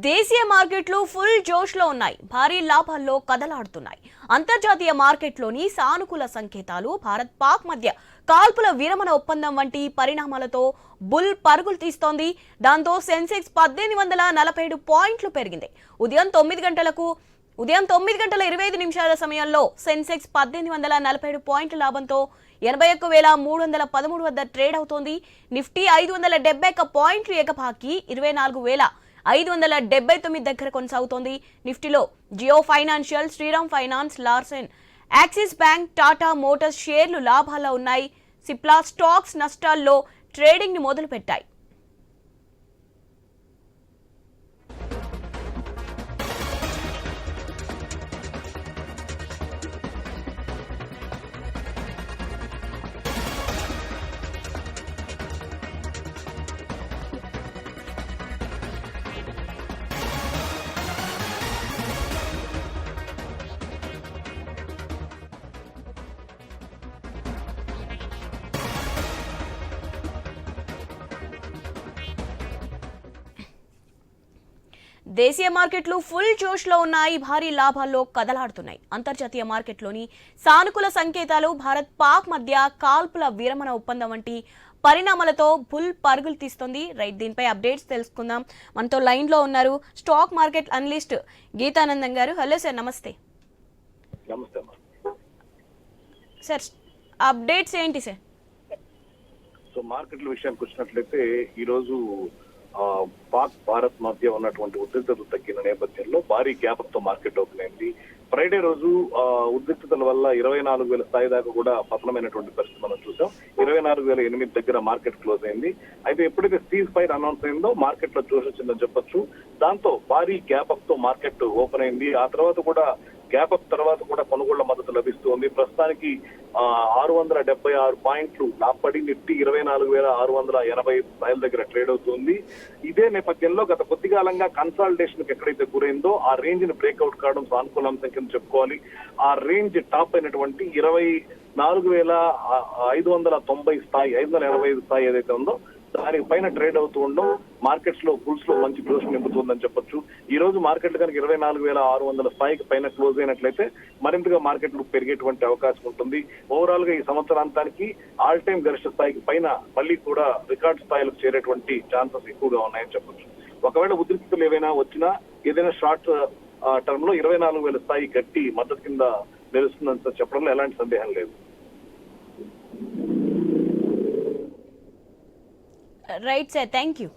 దేశీయ మార్కెట్లు ఫుల్ జోష్లో ఉన్నాయి. భారీ లాభాల్లో కదలాడుతున్నాయి. అంతర్జాతీయ మార్కెట్లోని సానుకూల సంకేతాలు భారత్ పాక్ మధ్య కాల్పుల విరమణ ఒప్పందం వంటి పరిణామాలతో బుల్ పరుగులు తీస్తోంది. దాంతో సెన్సెక్స్ 1847 పాయింట్లు పెరిగింది. ఉదయం 9 గంటల 25 సమయంలో సెన్సెక్స్ 1847 పాయింట్ల లాభంతో 81,313 వద్ద ట్రేడ్ అవుతోంది. నిఫ్టీ 571 పాయింట్లు ఎగబాకి 24,579 దగ్గర కొనసాగుతోంది. నిఫ్టీలో Jio financial, Shriram finance, Larsen, Axis bank, Tata motors షేర్లు లాభాల్లో ఉన్నాయి. సిప్లా స్టాక్స్ నష్టాల్లో ట్రేడింగ్ ని మొదలుపెట్టాయి. దేశీయ మార్కెట్లు ఫుల్ జోష్లో ఉన్నాయి. భారీ లాభాల్లో కదలాడుతున్నాయి. అంతర్జాతీయ మార్కెట్లోని సానుకూల సంకేతాలు భారత్ పాక్ మధ్య కాల్పుల విరమణ ఒప్పందం వంటి పరిణామాలతో బుల్ పరుగులు తీస్తోంది. రైట్, దీనిపై అప్డేట్స్ తెలుసుకుందాం. మనతో లైన్ లో ఉన్నారు స్టాక్ మార్కెట్ అనలిస్ట్ గీతానందం గారు. హలో సార్, నమస్తే. సార్, అప్డేట్స్ ఏంటి సార్? సో మార్కెట్ల విషయానికి వచ్చినట్లయితే ఈరోజు పాక్ భారత్ మధ్య ఉన్నటువంటి ఉద్రిక్తతలు తగ్గిన నేపథ్యంలో భారీ గ్యాప్ తో మార్కెట్ ఓపెన్ అయింది. ఫ్రైడే రోజు ఉద్రిక్తతల వల్ల 24,000 స్థాయి దాకా కూడా పతనమైనటువంటి పరిస్థితి మనం చూసాం. 24,008 దగ్గర మార్కెట్ క్లోజ్ అయింది. అయితే ఎప్పుడైతే సీజ్ ఫైర్ అనౌన్స్ అయిందో మార్కెట్ లో జోష్ వచ్చిందని చెప్పొచ్చు. దాంతో భారీ గ్యాప్ అప్ తో మార్కెట్ ఓపెన్ అయింది. ఆ తర్వాత కూడా గ్యాప్ అప్ తర్వాత కూడా కొనుగోళ్ల మద్దతు లభిస్తుంది. ప్రస్తుతానికి 676 పాయింట్లు లాభపడి నిఫ్టీ 24,680 స్థాయిల దగ్గర ట్రేడ్ అవుతుంది. ఇదే నేపథ్యంలో గత కొద్ది కాలంగా కన్సాలిడేషన్ కి ఎక్కడైతే గురైందో ఆ రేంజ్ ని బ్రేక్అవుట్ కావడం సానుకూల అంశం కింద చెప్పుకోవాలి. ఆ రేంజ్ టాప్ అయినటువంటి 24,590 స్థాయి, 585 స్థాయి ఏదైతే ఉందో దాని పైన ట్రేడ్ అవుతూ ఉండడం మార్కెట్స్ లో బుల్స్ లో మంచి జోష్ నింపుతుందని చెప్పొచ్చు. ఈ రోజు మార్కెట్ కనుక 24,600 స్థాయికి పైన క్లోజ్ అయినట్లయితే మరింతగా మార్కెట్లు పెరిగేటువంటి అవకాశం ఉంటుంది. ఓవరాల్ గా ఈ సంవత్సరాంతానికి ఆల్ టైమ్ గరిష్ట స్థాయికి పైన మళ్ళీ కూడా రికార్డ్ స్థాయిలకు చేరేటువంటి ఛాన్సెస్ ఎక్కువగా ఉన్నాయని చెప్పొచ్చు. ఒకవేళ ఉద్రిక్తతలు ఏవైనా వచ్చినా ఏదైనా షార్ట్ టర్మ్ లో 24,000 స్థాయి గట్టి మద్దతు కింద నిలుస్తుందని చెప్పడంలో ఎలాంటి సందేహం లేదు. Right sir, thank you.